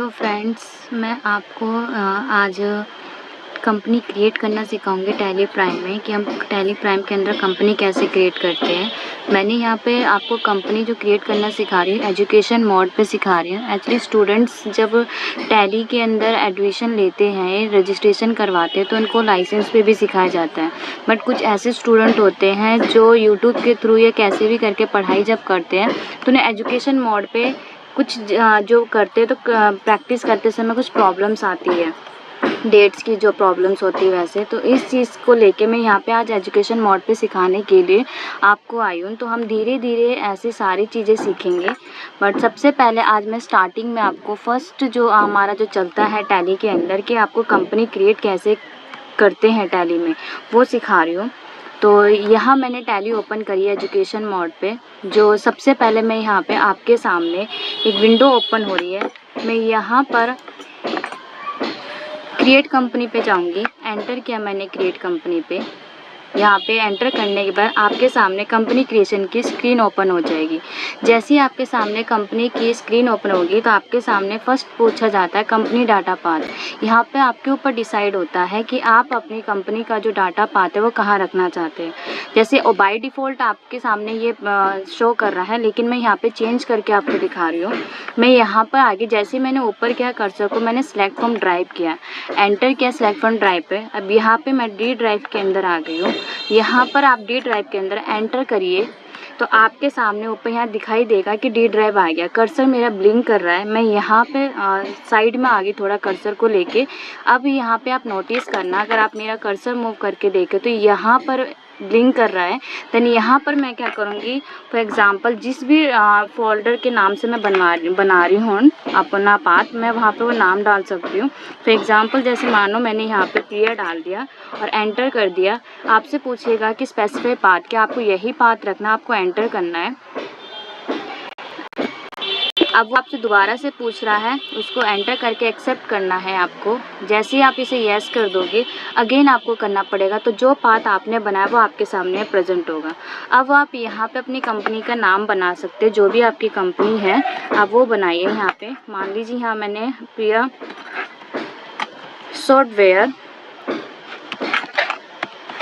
Hello friends, मैं आपको आज कंपनी क्रिएट करना सिखाऊंगी टैली प्राइम में कि हम टैली प्राइम के अंदर कंपनी कैसे क्रिएट करते हैं। मैंने यहाँ पे आपको कंपनी जो क्रिएट करना सिखा रही हूँ एजुकेशन मोड पे सिखा रही हूँ। एक्चुअली स्टूडेंट्स जब टैली के अंदर एडमिशन लेते हैं, रजिस्ट्रेशन करवाते हैं तो उनको लाइसेंस पे भी सिखाया जाता है। बट कुछ ऐसे स्टूडेंट होते हैं जो यूट्यूब के थ्रू या कैसे भी करके पढ़ाई जब करते हैं तो उन्हें एजुकेशन मोड पे कुछ जो करते तो प्रैक्टिस करते समय कुछ प्रॉब्लम्स आती है, डेट्स की जो प्रॉब्लम्स होती है वैसे। तो इस चीज़ को लेके मैं यहाँ पे आज एजुकेशन मोड पे सिखाने के लिए आपको आई हूँ। तो हम धीरे धीरे ऐसी सारी चीज़ें सीखेंगे। बट सबसे पहले आज मैं स्टार्टिंग में आपको फर्स्ट जो हमारा जो चलता है टैली के अंदर कि आपको कंपनी क्रिएट कैसे करते हैं टैली में, वो सिखा रही हूँ। तो यहाँ मैंने टैली ओपन करी है एजुकेशन मोड पे। जो सबसे पहले मैं यहाँ पे आपके सामने एक विंडो ओपन हो रही है। मैं यहाँ पर क्रिएट कंपनी पे जाऊँगी। एंटर किया मैंने क्रिएट कंपनी पे। यहाँ पे एंटर करने के बाद आपके सामने कंपनी क्रिएशन की स्क्रीन ओपन हो जाएगी। जैसे ही आपके सामने कंपनी की स्क्रीन ओपन होगी तो आपके सामने फर्स्ट पूछा जाता है कंपनी डाटा पाथ। यहाँ पे आपके ऊपर डिसाइड होता है कि आप अपनी कंपनी का जो डाटा पाथ है वो कहाँ रखना चाहते हैं। जैसे बाय डिफ़ॉल्ट आपके सामने ये शो कर रहा है, लेकिन मैं यहाँ पे चेंज करके आपको दिखा रही हूँ। मैं यहाँ पर आगे जैसे मैंने ऊपर किया कर्सर को मैंने सेलेक्ट फ्रॉम ड्राइव किया, एंटर किया सेलेक्ट फ्रॉम ड्राइव पे। अब यहाँ पे मैं डी ड्राइव के अंदर आ गई हूँ। यहाँ पर आप डी ड्राइव के अंदर एंटर करिए तो आपके सामने ऊपर यहाँ दिखाई देगा कि डी ड्राइव आ गया। कर्सर मेरा ब्लिंक कर रहा है। मैं यहाँ पे साइड में आ गई थोड़ा कर्सर को लेके। अब यहाँ पे आप नोटिस करना, अगर आप मेरा कर्सर मूव करके देखें तो यहाँ पर ब्लिंक कर रहा है। देन यहाँ पर मैं क्या करूँगी, फॉर एग्ज़ाम्पल जिस भी फोल्डर के नाम से मैं बना रही हूँ अपना पाथ, मैं वहाँ पे वो नाम डाल सकती हूँ। फॉर एग्ज़ाम्पल जैसे मानो मैंने यहाँ पे प्रिया डाल दिया और एंटर कर दिया। आपसे पूछेगा कि स्पेसिफाई पाथ, क्या आपको यही पाथ रखना, आपको एंटर करना है। अब वो आपसे दोबारा से पूछ रहा है, उसको एंटर करके एक्सेप्ट करना है आपको। जैसे ही आप इसे येस कर दोगे अगेन आपको करना पड़ेगा। तो जो पाथ आपने बनाया वो आपके सामने प्रेजेंट होगा। अब आप यहाँ पे अपनी कंपनी का नाम बना सकते हैं, जो भी आपकी कंपनी है आप वो बनाइए। यहाँ पे मान लीजिए यहाँ मैंने प्रिया सॉफ्टवेयर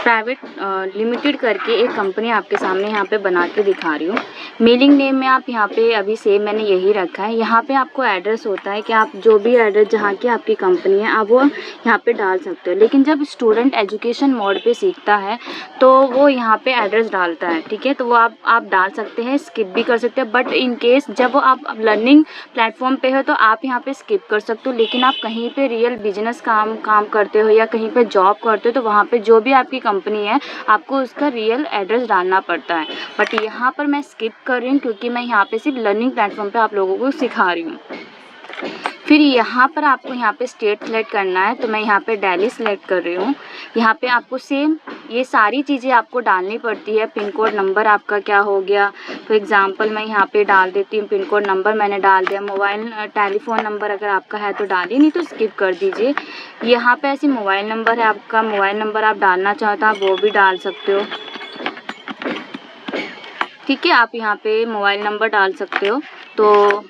प्राइवेट लिमिटेड करके एक कंपनी आपके सामने यहाँ पे बना के दिखा रही हूँ। मेलिंग नेम में आप यहाँ पे अभी सेम मैंने यही रखा है। यहाँ पे आपको एड्रेस होता है कि आप जो भी एड्रेस जहाँ की आपकी कंपनी है आप वो यहाँ पे डाल सकते हो। लेकिन जब स्टूडेंट एजुकेशन मोड पे सीखता है तो वो यहाँ पे एड्रेस डालता है, ठीक है। तो वो आप डाल सकते हैं, स्किप भी कर सकते हैं। बट इन केस जब वो आप लर्निंग प्लेटफॉर्म पे हो तो आप यहाँ पे स्किप कर सकते हो। लेकिन आप कहीं पे रियल बिजनेस काम करते हो या कहीं पे जॉब करते हो तो वहाँ पे जो भी आपकी कंपनी है आपको उसका रियल एड्रेस डालना पड़ता है। बट यहाँ पर मैं स्किप कर रही हूँ क्योंकि मैं यहाँ पे सिर्फ लर्निंग प्लेटफॉर्म पे आप लोगों को सिखा रही हूँ। फिर यहाँ पर आपको यहाँ पे स्टेट सेलेक्ट करना है, तो मैं यहाँ पे दिल्ली सेलेक्ट कर रही हूँ। यहाँ पे आपको सेम ये सारी चीज़ें आपको डालनी पड़ती है। पिन कोड नंबर आपका क्या हो गया, फॉर एग्ज़ाम्पल मैं यहाँ पे डाल देती हूँ पिन कोड नंबर मैंने डाल दिया। मोबाइल टेलीफोन नंबर अगर आपका है तो डालिए, नहीं तो स्किप कर दीजिए। यहाँ पे ऐसे मोबाइल नंबर है आपका, मोबाइल नंबर आप डालना चाहते हो आप वो भी डाल सकते हो, ठीक है। आप यहाँ पे मोबाइल नंबर डाल सकते हो। तो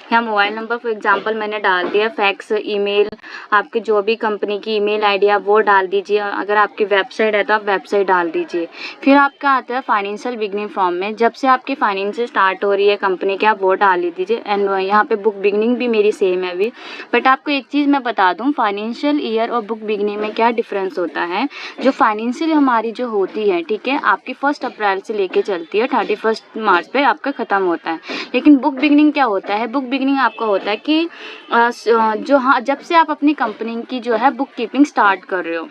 यहाँ मोबाइल नंबर फॉर एग्जांपल मैंने डाल दिया। फैक्स, ईमेल, आपके जो भी कंपनी की ईमेल आईडी आप वो डाल दीजिए। अगर आपकी वेबसाइट है तो आप वेबसाइट डाल दीजिए। फिर आपका आता है फाइनेंशियल बिगनिंग फॉर्म में, जब से आपकी फाइनेंस स्टार्ट हो रही है कंपनी के आप वो डाल दीजिए। एंड यहाँ पे बुक बिगनिंग भी मेरी सेम है अभी। बट आपको एक चीज़ मैं बता दूँ, फाइनेंशियल ईयर और बुक बिगनिंग में क्या डिफरेंस होता है। जो फाइनेंशियल हमारी जो होती है, ठीक है, आपकी 1 अप्रैल से लेके चलती है 31 मार्च पे आपका ख़त्म होता है। लेकिन बुक बिगनिंग क्या होता है, बुक बिगनिंग आपका होता है कि जब से आप अपनी कंपनी की जो है बुक कीपिंग स्टार्ट कर रहे हो।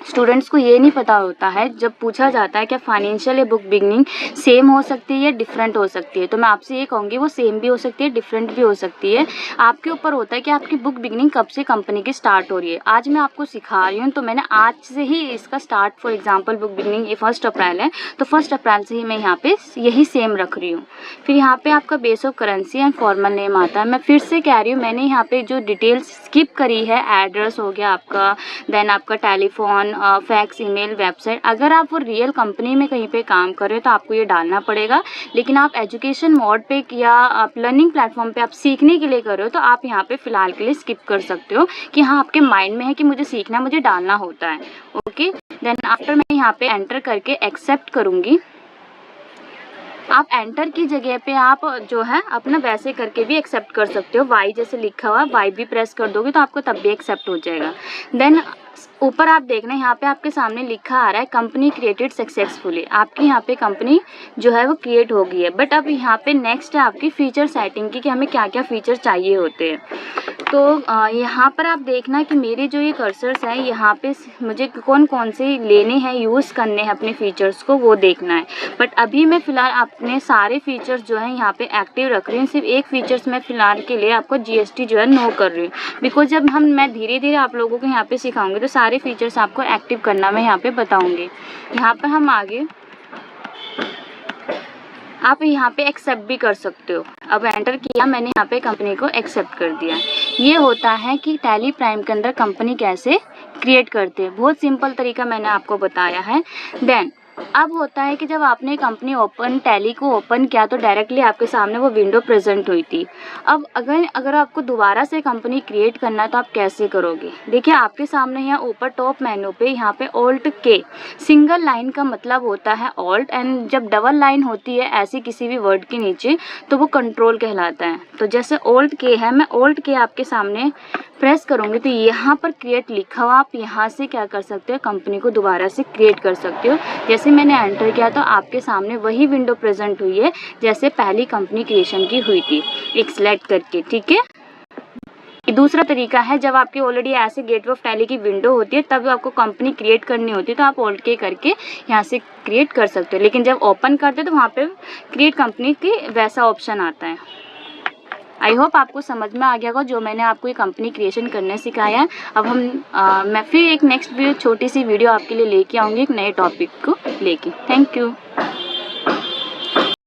स्टूडेंट्स को ये नहीं पता होता है, जब पूछा जाता है क्या फाइनेंशियल या बुक बिगनिंग सेम हो सकती है या डिफरेंट हो सकती है, तो मैं आपसे ये कहूँगी वो सेम भी हो सकती है, डिफरेंट भी हो सकती है। आपके ऊपर होता है कि आपकी बुक बिगनिंग कब से कंपनी की स्टार्ट हो रही है। आज मैं आपको सिखा रही हूँ तो मैंने आज से ही इसका start, for example book beginning 1 अप्रैल है तो 1 अप्रैल से ही मैं यहाँ पे यही सेम रख रही हूँ। फिर यहाँ पे आपका base of currency and formal name आता है। मैं फिर से कह रही हूँ, मैंने यहाँ पे जो डिटेल्स स्किप करी है, एड्रेस हो गया आपका, देन आपका telephone, telephone, fax, email, website. अगर आप वो रियल कंपनी में कहीं पे काम कर रहे हो तो आपको ये डालना पड़ेगा, लेकिन आप एजुकेशन मोड पे या आप लर्निंग प्लेटफॉर्म पे आप सीखने के लिए कर रहे हो तो आप यहाँ पे फ़िलहाल के लिए स्किप कर सकते हो कि हाँ, आपके माइंड में है कि मुझे सीखना है, मुझे डालना होता है। ओके, देन आफ्टर मैं यहाँ पे एंटर करके एक्सेप्ट करूँगी। आप एंटर की जगह पे आप जो है अपना वैसे करके भी एक्सेप्ट कर सकते हो। वाई जैसे लिखा हुआ है, वाई भी प्रेस कर दोगे तो आपको तब भी एक्सेप्ट हो जाएगा। देन ऊपर आप देखना, यहाँ पे आपके सामने लिखा आ रहा है कंपनी क्रिएटेड सक्सेसफुली। आपकी यहाँ पे कंपनी जो है वो क्रिएट हो गई है। बट अब यहाँ पे नेक्स्ट है आपकी फीचर सेटिंग की कि हमें क्या क्या फीचर चाहिए होते हैं। तो यहाँ पर आप देखना कि मेरे जो ये कर्सर्स हैं यहाँ पे मुझे कौन कौन से लेने हैं, यूज़ करने हैं अपने फ़ीचर्स को, वो देखना है। बट अभी मैं फ़िलहाल अपने सारे फ़ीचर्स जो हैं यहाँ पे एक्टिव रख रही हूँ। सिर्फ एक फ़ीचर्स मैं फ़िलहाल के लिए आपको जीएसटी जो है नो कर रही हूँ, बिकॉज जब मैं धीरे धीरे आप लोगों को यहाँ पे सिखाऊंगी तो सारे फ़ीचर्स आपको एक्टिव करना मैं यहाँ पे बताऊँगी। यहाँ पर हम आगे आप यहाँ पे एक्सेप्ट भी कर सकते हो। अब एंटर किया मैंने, यहाँ पे कंपनी को एक्सेप्ट कर दिया। ये होता है कि टैली प्राइम के अंदर कंपनी कैसे क्रिएट करते हैं। बहुत सिंपल तरीका मैंने आपको बताया है। देन अब होता है कि जब आपने कंपनी टैली को ओपन किया तो डायरेक्टली आपके सामने वो विंडो प्रेजेंट हुई थी। अब अगर आपको दोबारा से कंपनी क्रिएट करना है तो आप कैसे करोगे। देखिए आपके सामने यहाँ ऊपर टॉप मेनू पे यहाँ पे ऑल्ट के, सिंगल लाइन का मतलब होता है ऑल्ट, एंड जब डबल लाइन होती है ऐसी किसी भी वर्ड के नीचे तो वो कंट्रोल कहलाता है। तो जैसे ऑल्ट के है, मैं ऑल्ट के आपके सामने प्रेस करूँगी तो यहाँ पर क्रिएट लिखा हुआ, आप यहाँ से क्या कर सकते हो, कंपनी को दोबारा से क्रिएट कर सकते हो। जैसे मैंने एंटर किया तो आपके सामने वही विंडो प्रेजेंट हुई है जैसे पहली कंपनी क्रिएशन की हुई थी, एक सेलेक्ट करके। ठीक है, दूसरा तरीका है जब आपकी ऑलरेडी ऐसे गेटवे ऑफ टैली की विंडो होती है तब आपको कंपनी क्रिएट करनी होती है तो आप ऑल्ट के करके यहाँ से क्रिएट कर सकते हो। लेकिन जब ओपन करते हो तो वहाँ पे क्रिएट कंपनी की वैसा ऑप्शन आता है। आई होप आपको समझ में आ गया होगा जो मैंने आपको ये कंपनी क्रिएशन करने सिखाया है। अब मैं फिर एक नेक्स्ट छोटी सी वीडियो आपके लिए लेके आऊँगी एक नए टॉपिक को लेके। Thank you.